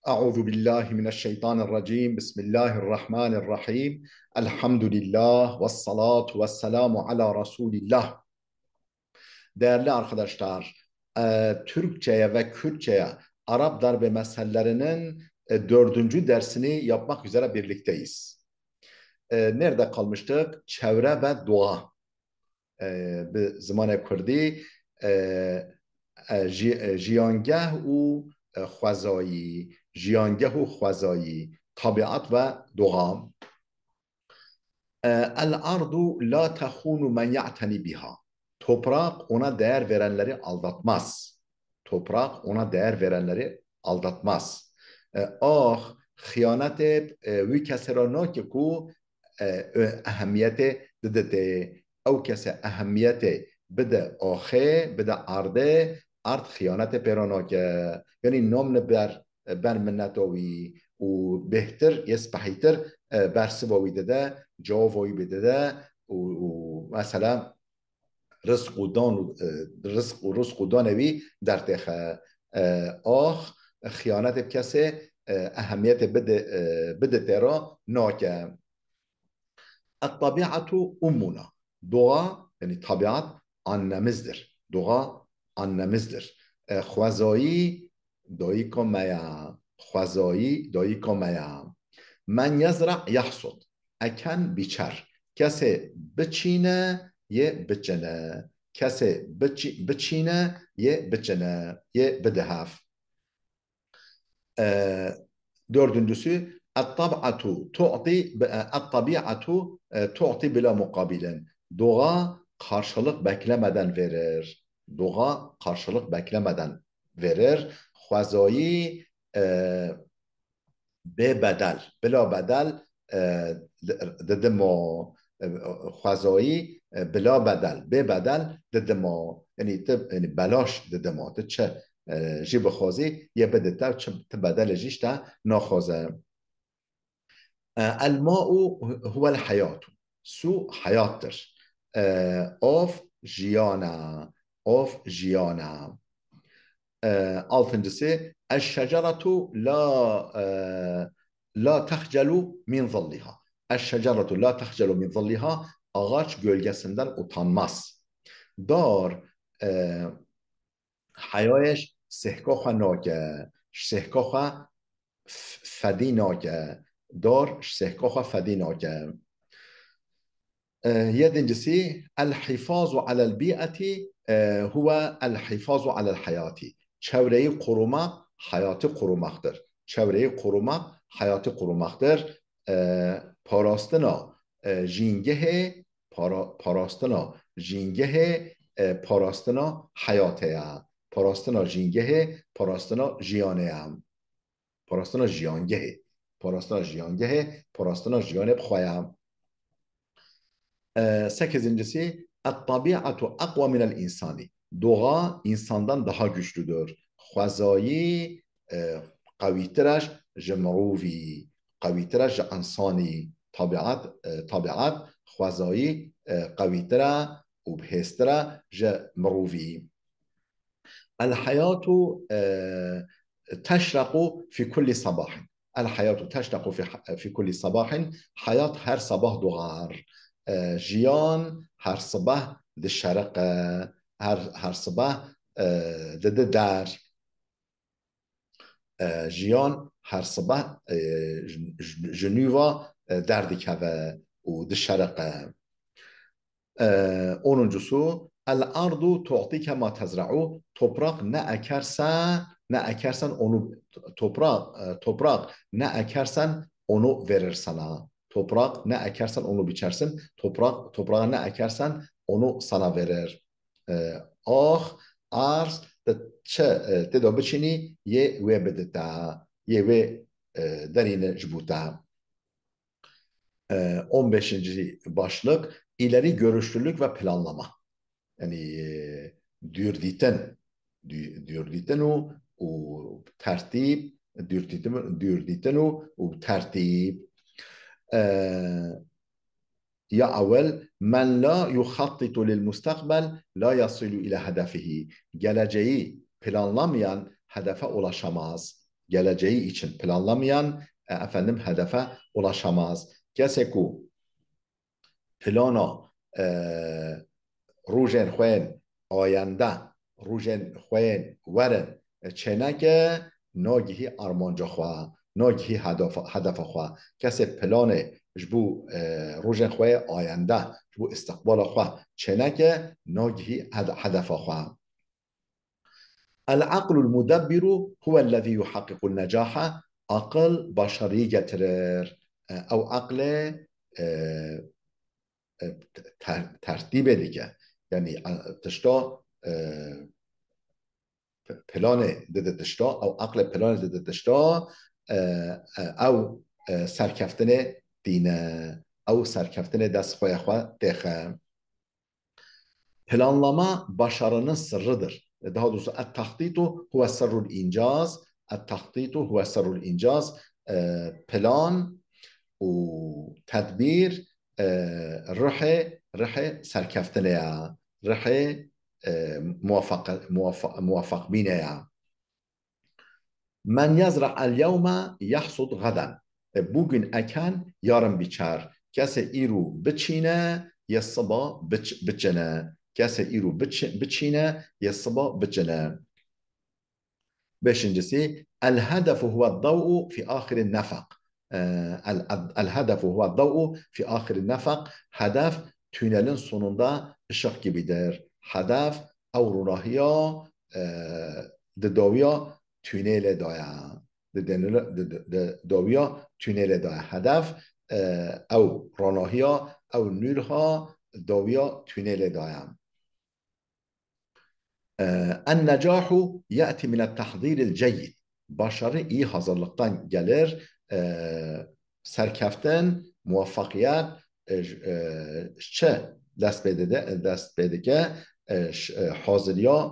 أعوذ بالله من الشيطان الرجيم بسم الله الرحمن الرحيم الحمد لله والصلاة والسلام على رسول الله. Değerli arkadaşlar, Türkçe'ye ve Kürtçe'ye Arap darbe mesellerinin dördüncü dersini yapmak üzere birlikteyiz. Nerede kalmıştık? Çevre ve doğa. Bir zamanı Kürdi جیانگه و خوزایی جیانگه و خوزایی طبیعت و دوغام الارض لا تخون من یعتنی بها. Toprak ona değer verenleri aldatmaz. Toprak ona değer verenleri aldatmaz. Ah خیانت وی کسی را ناکه کو اهمیت ددته او کسی اهمیت بده آخه بده عرضه ارد خیانت پیرانا که یعنی نام بر منتاوی و بهتر یسپحیتر بر سواوی دده جاوایی بده و مثلا رزق و دانوی در تخه آخ خیانت کسی اهمیت بده ترا ناکه الطبيعة أمنا. Doğa yani tabiat annemizdir. Doğa annemizdir. Xwezayî dayîka me ye. Xwezayî dayîka me ye. Men yezra yahsud. Eken biçer. Kese biçîne ye biçine. Kese biçîne ye biçine. Ye bidehev. Dördüncüsü tabiatu tu'ti bila mukabilen. Doğa karşılık beklemeden verir. Doğa karşılık beklemeden verir. Xwezayî be bedel. Bila bedel dedim o xwezayî bila bedel. Be bedel dedim o. Yani belaş dedim o. Çe جی بخوازی یه بده تا بدل جیش تا نخوازه الماء هو الحياة. سو حياتر of جیانا of جیانا altıncısı الشجرة لا تخجل من ظلها. الشجرة لا تخجل من ظلها. Ağaç gölgesinden utanmaz. Dar حیایش سهکاخ ناکه سهکاخ فدی ناکه دار سهکاخ فدی ناکه yedincisi الحفاظ على البيئة هو الحفاظ على الحياة. Çevreyi korumak hayatı korumaktır. Çevreyi korumak hayatı korumaktır. Parastina جینگه parastina جینگه parastina hayatı. پاراستنا جینگه پاراستنا ژیانه هم پاراستنا ژیانگه پاراستنا ژیانگه پاراستنا ژیانه بخوایم. Sekizincisi الطبيعة أقوى من الإنسان. Doğa insandan daha güçlüdür. Xwezayî qawîtiraş ji mirovî qawîtiraş ji insani. Tabiat xwezayî qawîtira û bihêstira ji mirovî. الحياة تشرق في كل صباح. الحياة تشرق في كل صباح. حياة هر صباح دوغار. جيان هر صباح د الشرق. هر صباح د در. جيان هر صباح جنوبا در دکوه و د الشرق. onuncusu el-ardu tu'tika ma tezra'u. Toprak ne ekersen onu toprak ne ekersen onu verir sana. Toprak ne ekersen onu biçersin. Toprağa ne ekersen onu sana verir. Ah arz te do biçini ye ve bedeta ye ve derine jbuta. 15. başlık ileri görüşlülük ve planlama. Yani dürditen و ترتیب dürditen و tertib. Ya evvel men la yuhattitu lil mustakbel la yasilu ila hedefihi. Geleceği planlamayan hedefe ulaşamaz. geleceği için planlamayan efendim hedefe ulaşamaz. Kese ku plana روژن خوین آینده روژن خوین ورن چنکه ناگهی ارمانجا خواه ناگهی هدف خواه کسی پلان جبو روژن خواه آینده جبو استقبال خواه چنکه ناگهی هدف خواه العقل المدبر هو الذي يحقق النجاح عقل بشری گترر او عقل ترتیب دیگه یعنی تشتا پلان داده تشتا او عقل پلان داده تشتا او سرکفتن دینه او سرکفتن دست خواه خواه دیخه planlama başarının sırrıdır. Daha doğrusu et-tahtitu huve sırrul incaz. Et-tahtitu huve sırrul incaz. Plan و تدبیر رح سرکفتنه رح موفق بینه من یزرع اليوم یحصد غدا bugün eken yarın biçer kese iru biçine yasaba biçene kese iru biçine yasaba biçene beşincisi el hedefu huve davu fi ahirin nefak الهدف هو الضوء في آخر النفق hedef tünelin sonunda ışık gibidir. Hedef avrunahiya daviya tünele daya. Daviya tünele daya. Hedef ev ranahiya ev nurha daviya tünele daya. النجاح يأتي من التحضير الجيد. Başarı iyi hazırlıktan gelir. Serkeften, muvaffakiyet çe dest bedike hazırya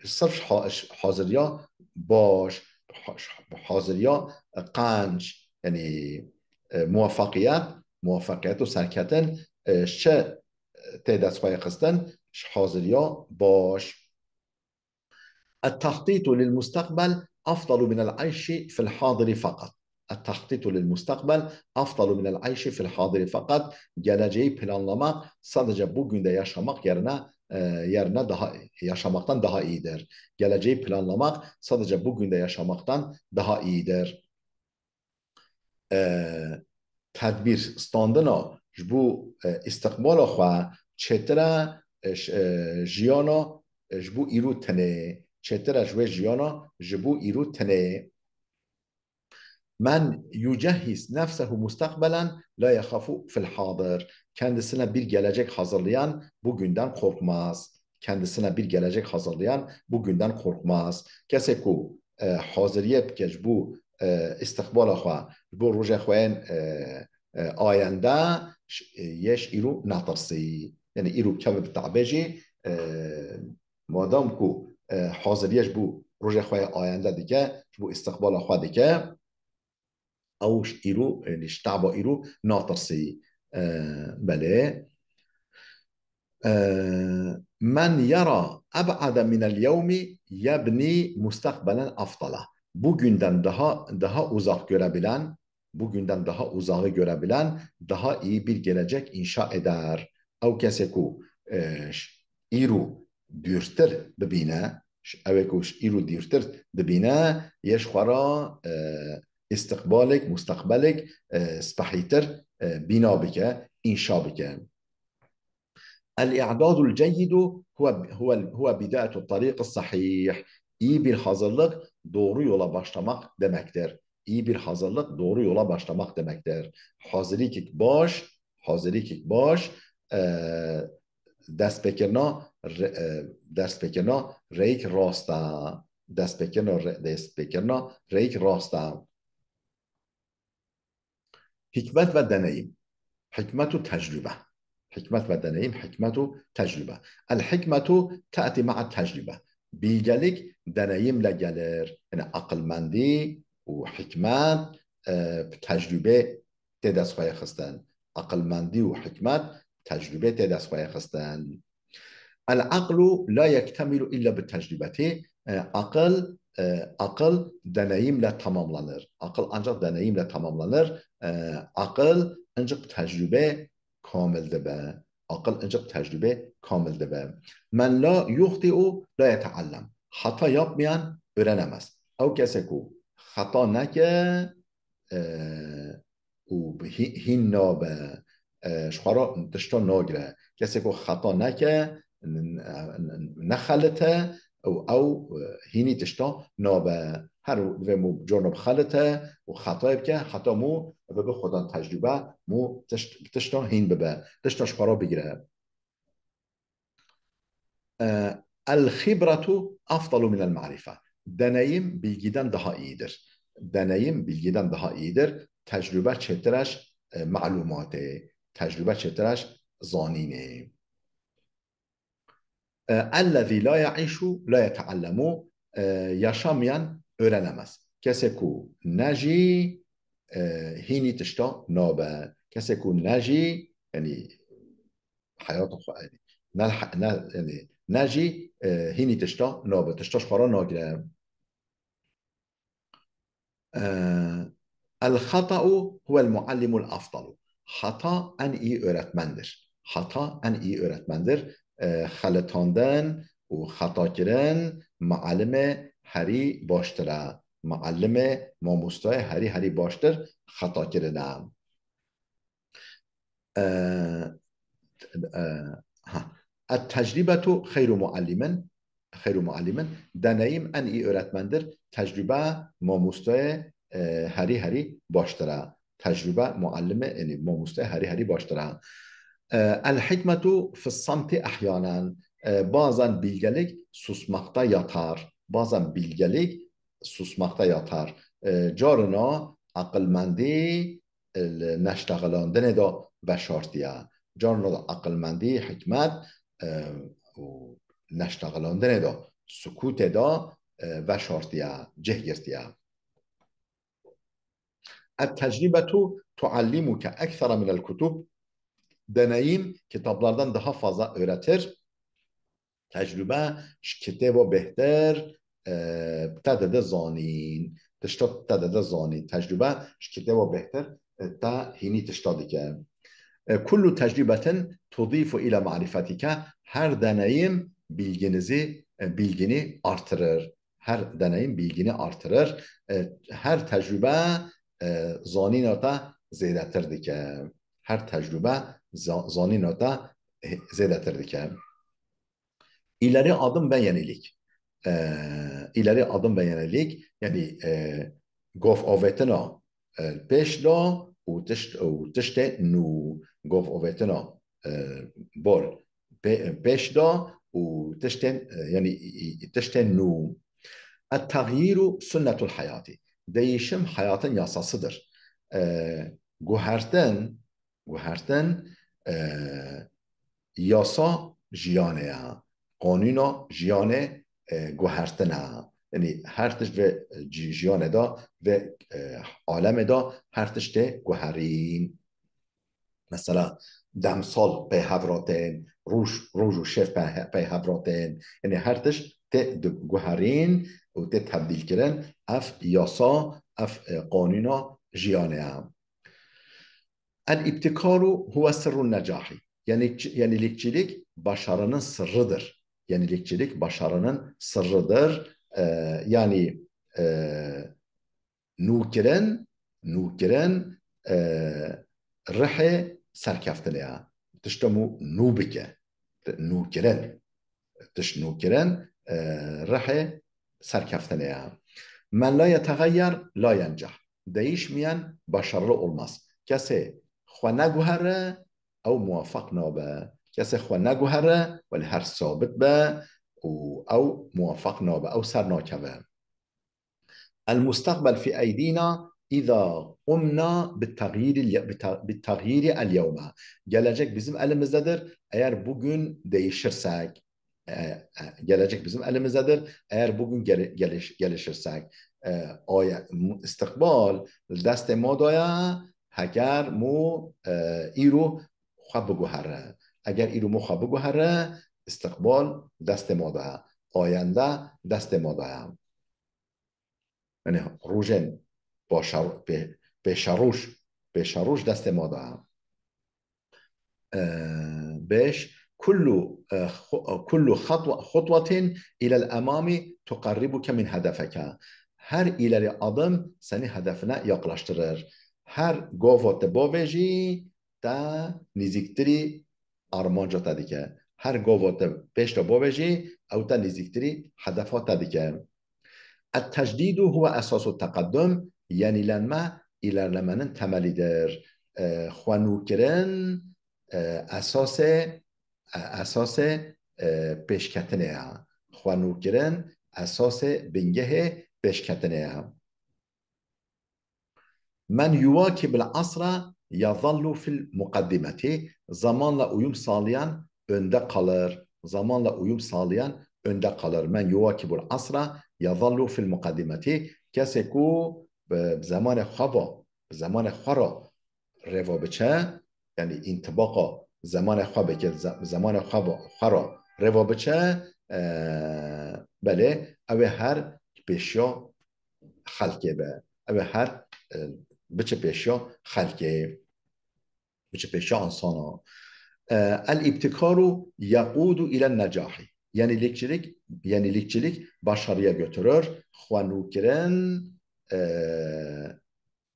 sırf hazırya baş hazırya qanç yani muvaffakiyet و serkeften çe te dest pay xistin hazırya baş التخطيط للمستقبل أفضل من العيش في الحاضر فقط. التخطيط للمستقبل أفضل من العيش في الحاضر فقط. Geleceği planlamak sadece bugün de yaşamak yerine yaşamaktan daha iyidir. Geleceği planlamak sadece bugün de yaşamaktan daha iyidir. Tedbir standına bu istikbal xwe çetre jiyana bu iru tene چطور جوه جیانا جبو ایرو تنه من يجهز نفسه مستقبلا لا يخاف في الحاضر kendisine bir gelecek hazırlayan bugünden korkmaz kendisine bir gelecek hazırlayan bugünden korkmaz kese ku hazıriyet bike bu استقبال خو bu روز خوین آینده yeş ایرو نترسی yani ایرو کم بالتعبیجی مادام کو حاضریش بو روز خواه آینده دیگه بو استقبال خواه دیگه اوش ایرو یعنی شتعبا ایرو ناترسی بله من يرى أبعد من اليوم يبني مستقبلا أفضل bugünden daha uzak görebilen bugünden daha uzağı görebilen daha iyi bir gelecek inşa eder. Ev keseku iru dürtür bibine اوکوش ایرو دیرتر دبینه یش خورا استقبالک مستقبلک سپحیتر بنا بکه انشا بکه الاعداد الجيد هو بداية الطريق الصحيح iyi bir hazırlık doğru yola başlamak demektir. İyi bir hazırlık doğru yola başlamak demektir. Hazırlık baş دست بکرنا ریک راستا دست بکرنا ریک راستا حکمت و deneyim حكمة تجربة حكمة و deneyim حكمة تجربة الحكمة تأتي مع التجربة bilgelik deneyimle gelir yani akılmandi و حكمت تجربه دست خواهی خستن akılmandi و حكمت تجربه دست خواهی خستن العقل لا يكتمل إلا بالتجربة Akıl deneyimle tamamlanır. Akıl ancak deneyimle tamamlanır. Akıl ancak tecrübe kamilde be. Akıl ancak tecrübe kamilde be. Men la yuhti'u la yeta'allem. Hata yapmayan öğrenemez. O kese ku hata neke و هین نابه شخورا تشتا ناگره کسی که خطا نکه نخلته او هینی تشتا نابه هر و مو جرنب خلته و خطا بکه خطا مو به خدا تجربه مو تشتا هین ببه تشتا شخورا بگیره الخبرة أفضل من المعرفة. Deneyim bilgiden daha iyidir. Deneyim bilgiden daha iyidir. Tecrübe çetirəş malumatı, tecrübe çetirəş zanine. Ellezî la yaişu la yeteallemu. Yaşamayan öğrenemez. Kese ku neji hini tişta nabe. Kese ku neji yani hayatı yani نجي هيني تشتا نابه تشتاش خورا ناگره الخطأ هو المعلم الأفضل. Hata en iyi öğretmendir. Hata en iyi öğretmendir. Xeletanden و خطا کردن معلم هری باشتره. معلم ماموستای هری باشتر خطا کردن. التجربة خیر معلم. deneyim en iyi öğretmendir. Tecrübe mamustaya heri baştıra. Tecrübe muallime yani mamustaya heri baştıra. El hikmetu fis samti ahyanen. Bazen bilgelik susmakta yatar. Bazen bilgelik susmakta yatar. Carına akılmendi neştağılandığını da beşartiye. Carına da akılmendi hikmet و نشتغلاندن دا سکوت دا و شارتیا جهگرتیا التجربة تعلمك أكثر من الكتب. Deneyim kitaplardan daha fazla öğretir. Tecrübe kitaba behter tadede zanin. Tişta tadede zanin. Tecrübe kitaba behter ta hini tişta dike. Kullu tecrübetin tudifu ila marifetike. Her deneyim bilgini artırır. Her deneyim bilgini artırır. Her tecrübe zaninata zedetir dike. Her tecrübe zaninata zedetir dike. İleri adım ve yenilik. İleri adım ve yenilik yani gof avetena peşla و تشت نو گفت اوتنا بول بشدا و تشت يعني تشت نو التغيير سنة الحياة. Değişim hayatın yasasıdır. Guherten yasa jiyane ya. Kanuna jiyane guhertena. Yani her tişt ve jiyane da ve alem da her tişte guherin. Mesela demsal peyhavraten, روج و شف peyhavraten. Yani her tişt te guherin و te tebdil kiren اف yasa اف قانونا جیانه. El-ibtikaru huve sırrun necahi. Yenilikçilik başarının sırrıdır. Yenilikçilik başarının sırrıdır. Yani nûkiren rihe serkeftiliğe. Tiştemu nûbike. Nûkiren. Tiş nûkiren rihe serkeftiliğe. Men la yetegayyer la yencah. Değişmeyen başarılı olmaz. Kese خو نگوهره او موافق نابه. کسی خو نگوهره ولی هر ثابت به او موافق نابه او سر ناکبه. المستقبل في أيدينا إذا قمنا بالتغيير اليوم. Gelecek bizim elimizdedir. Eğer bugün değişirsek, gelecek bizim elimizdedir. Eğer bugün gelişirsek, استقبال دست ما دایا اگر مو ایرو خواب بگوهره. اگر ایرو مو خواب بگوهره استقبال دست ما ده. آینده دست ما دایم. یعنی روژن با به شروش دست ما دایم. بيش كل خطوة إلى الأمام تقربك من هدفك. هر ileri adım seni hedefine yaklaştırır. Her govot boveji da niziktiri armanca tadike. Her govot beş da boveji او da niziktiri hedefa tadike. التجديد هو أساس التقدم. yenilenme ilerlemenin temelidir. خوانوکرن اساس پیشکتنه ها. خوانوکرن اساس بنگه پیشکتنه. من يواكب العصر يظل في المقدمة. Zamanla uyum sağlayan önde kalır. Zamanla uyum sağlayan önde kalır. Men yuvakibul asra yazallu fil mukaddimeti. Kesi ku zaman خوا روا بچه، یعنی انطباقا زمان خواب که زمان خواب را روا بچه، بله او هر پیشیا خلقه به او هر بچه پیشیا خلقه بچه پیشیا انسانا. الابتکار یقود الى النجاح. yenilikçilik başarıya götürür. خوانوکرن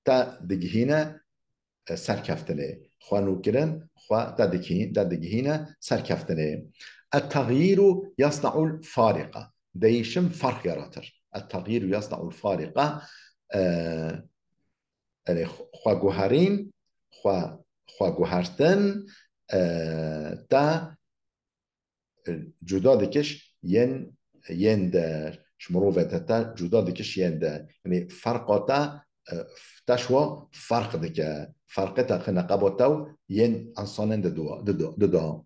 تا دگهینه سرکفتنه. خوانوکرن خوا دگهینه سرکفتنه. التغییر یصنع الفارقه. değişim fark yaratır. التغییر یصنع الفارقه. خواگوهرین خواگوهرتن تا جدا دکش ین در شمروفتا جدا دکش ین در، یعنی فرقاتا تشوا فرق دکه فرقتا خنقباتو ين انسانن دو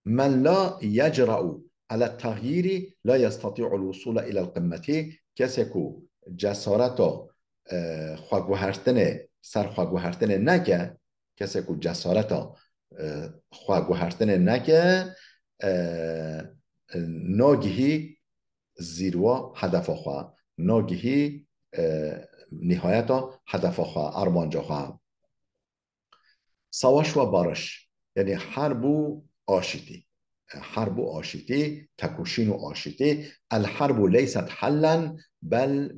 من لا يجرأ على التغيير لا يستطيع الوصول الى القمه. کسی کو جسارتا خواگوهرتنه سر خواگوهرتنه نکه، کسی کو جسارتا خواگوهرتنه نکه ناگهی زیروا هدف خواه، ناگهی نهایتا هدف خواه ارمانجا خواه. سواش و بارش یعنی حرب و آشتی تکوشین و آشتی. الحرب لیست حلا بل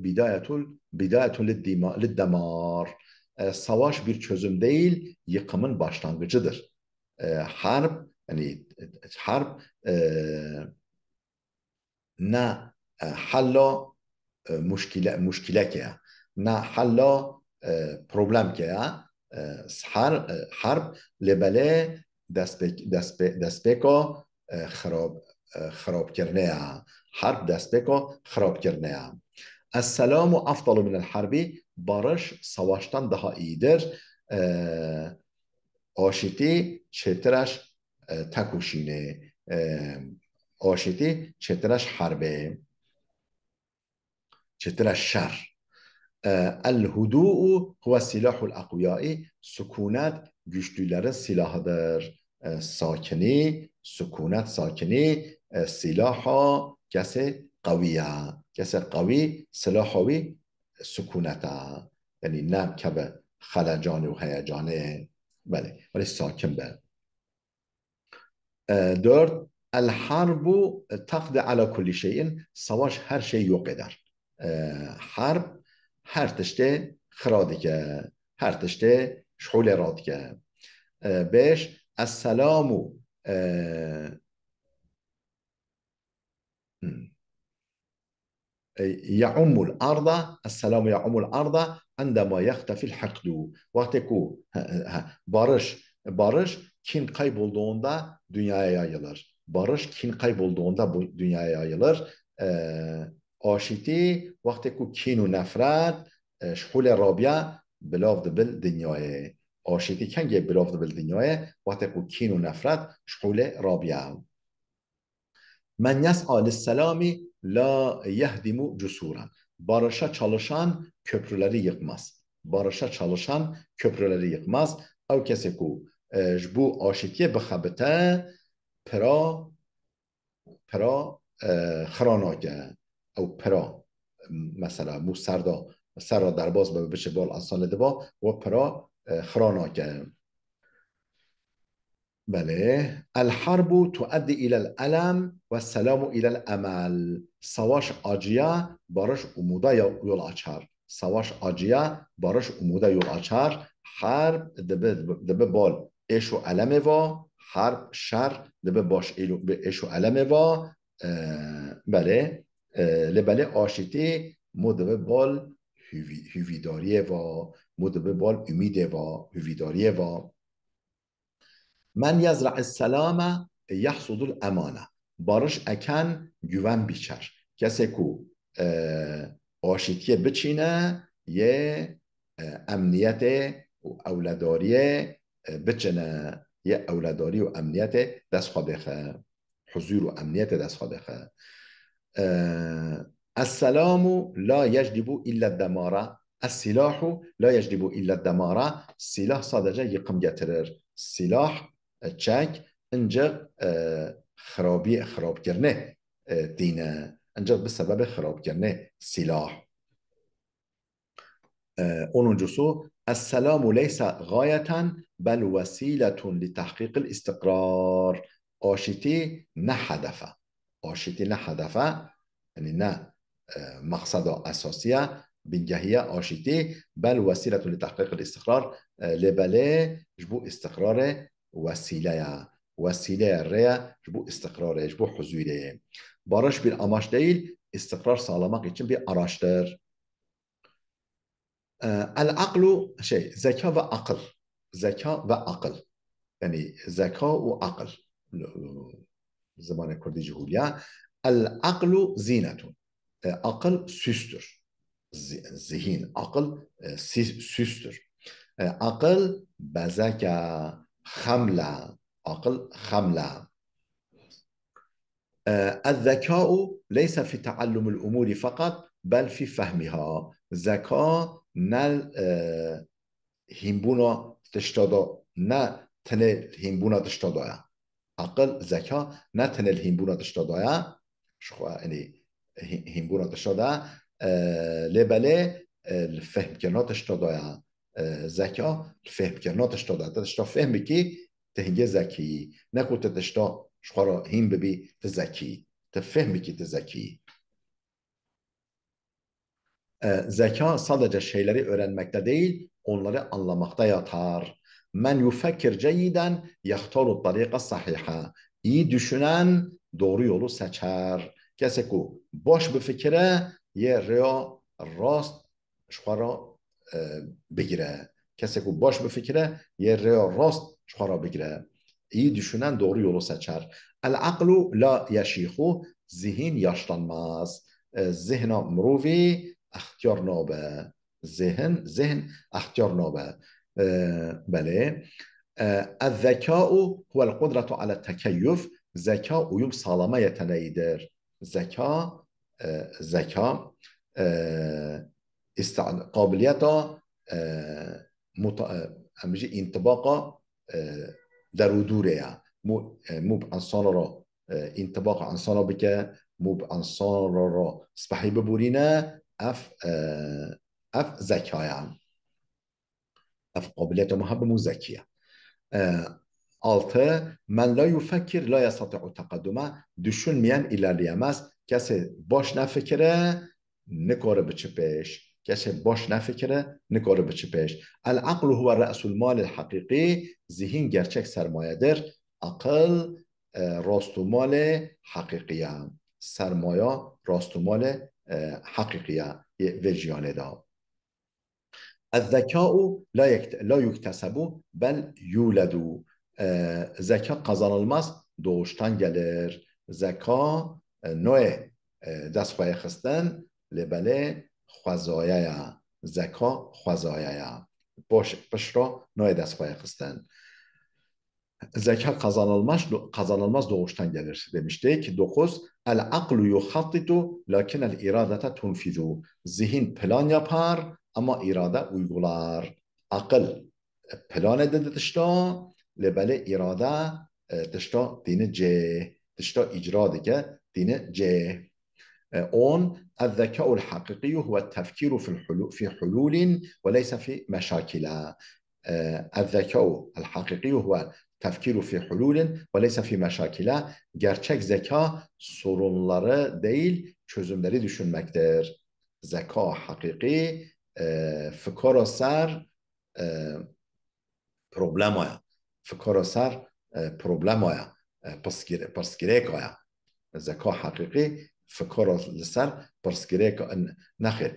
بدایت للدمار. savaş bir çözüm değil, yıkımın başlangıcıdır. Harp yani نه حل مشکله که نه حل پروبلم که حرب لبله دست بکا خراب کرنه. حرب دست بکا خراب کرنه. السلام افضل من الحرب. barış savaştan daha iyidir. آشتی چترش تکوشینه. آشتی چترش حربه، چترش شر. الهدوء هو سلاح الاقویاء. سکونت güçlülerin silahıdır. سکونت سلاحا کسی قویه. کسی قوی سلاحاوی سکونته، یعنی نه که به خلجان و هیجانه، بله ولی ساکن به. 4 الحرب تقضي على كل شيء. savaş her şeyi yok eder. Harp her tişte خرادike، her tişte شحول رادike. 5 السلام يعم الأرض. السلام يعم الأرض عندما يختفي الحقد. وقتی کو barış kin kaybolduğunda dünyaya yayılır. Barış kin kaybolduğunda bu dünyaya yayılır. آشتی وقتی کو کین و نفرت شحول رابیه بلاف bil dünyaya. آشتی کنگه بلاف bil dünyaya وقتی کو کین و نفرت شحول رابیه. من يسعى للسلام لا يهدم جسورا. Barışa çalışan köprüleri yıkmaz. Barışa çalışan köprüleri yıkmaz. او کسی کو bu آشتیه بخبته پرا پرا خراناکه او پرا مثلا مو سر را در باز بشه بال انسان دبا و پرا خراناکه. بله. الحرب تؤدي إلى الألم والسلام إلى الأمل. سواش آجیا بارش umuda yol açar. Savaş acıya, barış umuda yol açar. Harp debe bal eş و علم va. Harp şer debe baş eş و علم va. بله. لبله آشتی مو دebe bal hüvidariye va. مو debe bal ümide va. Hüvidariye va. من یزرع السلام یحصد الامانه. بارش اکن güven biçer. کسی کو آشتیه بچینه یه امنیت و اولاداریه بچنه یه اولاداری و امنیت دست خواه بخه. حضور و امنیت دست خواه بخه. السلام لا يجلب إلا الدمار. السلاح لا يجلب إلا الدمار. سلاح sadece yıkım getirir. Silah çek ancak خراب کردن دینه ancak به سبب خراب کردن silah. Onuncusu السلام ليس غاية بل وسيلة لتحقيق الاستقرار. آشتی نه هدفه. آشتی نه هدفه یعنی نه مقصد اساسیه. بنجهية آشتی بل وسيلة لتحقيق الاستقرار. لبله جبو استقرار وسیله ریا جبو استقرار جبو حضوره. Barış bir amaç değil, istikrar sağlamak için bir araçtır. El-aklu zeka ve akıl. Zeka ve akıl. Yani zeka ve akıl. Zamanı Kürdi Cihulya. El-aklu zinetun. Akıl süstür. Zihin, akıl süstür. Akıl bezeka, hamla. Akıl hamla. الذكاء ليس في تعلم الأمور فقط بل في فهمها. ذكاء نل هیمبونا تشتادا نه تنه هیمبونا تشتادا. عقل ذكاء نه تنه هیمبونا تشتادا شخوا يعني هیمبونا تشتادا لبله الفهم كنا تشتادا. ذكاء الفهم كنا تشتادا. تشتا فهم بكي تهنجي ذكي نكو تشتا شخوا هیم ببی تذکی تفهم بکی تذکی. Zeka sadece şeyleri öğrenmekte değil, onları anlamakta yatar. Men yufekkir ceyiden yahtaru tariqa sahiha. İyi düşünen doğru yolu seçer. Kese ku boş bir fikre ye rea rast şuara bigire. Kese ku boş bir fikre ye rea rast şuara bigire. İyi düşünen doğru yolu seçer. El-aklu la yeşihu. Zihin yaşlanmaz. Zihna mruvi اختیار نابه. ذهن اختیار نابه. بله. الذكاء هو القدرة على التكيف. Zeka uyum sağlama yeteneğidir. Zeka قابلیت انطباق در و دوره. مو انسان را انطباق انسان را بکه مو انسان را سپحی ببورینه اف zekaya. Ev kabiliyete muhabbe mu zekiye. Altı, men la yufekkir la yastati'u takadduma. Düşünmeyen ilerleyemez. Kesi boş ne fikre ne kore biçi peş. Kesi boş ne fikre ne kore biçi peş. El aklu huve re'sul malil hakiki. Zihin gerçek sermayedir. Akıl rastumal hakikiye. Sermaya rastumal حقيقية وجيانة. الذكاء لا يكتسب بل يولد. Zeka kazanılmaz, doğuştan gelir. Zeka نوع دستخواه خستن لبله خوزایه. Zeka خوزایه. باش را نوع دستخواه خستن. Zeka kazanılmaz doğuştan gelir demiştik. 9. El aklu yuhattitu lakin el iradete tunfizu. Zihin plan yapar ama irade uygular. Akıl plan ededir işte lebele irade تشتا دين جي تشتا إجراء ديك دين جي اون الذكاء الحقيقي هو التفكير في حلول وليس في مشاكل. الذكاء الحقيقي هو التفكير في حلول وليس في مشاكل. Gerçek zeka sorunları değil, çözümleri düşünmektir. Zeka hakiki fikir ser problemaya. Fikir ser problemaya. Perskirekaya. Zeka hakiki fikir لسر پرسگیری نخیر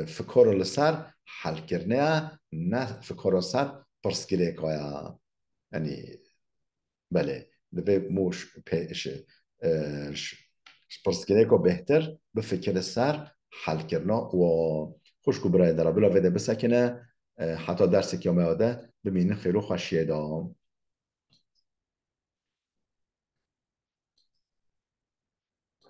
فکر لسر حل کرنه نه فکر لسر پرسگیری کایا یعنی بله دبی موش پیش پرسگیری کا بهتر به فکر سر حل کرنا و خوشگو برای در بلا ویده بسکنه حتی درسی که میاده ببینه خیلی خوشیه دام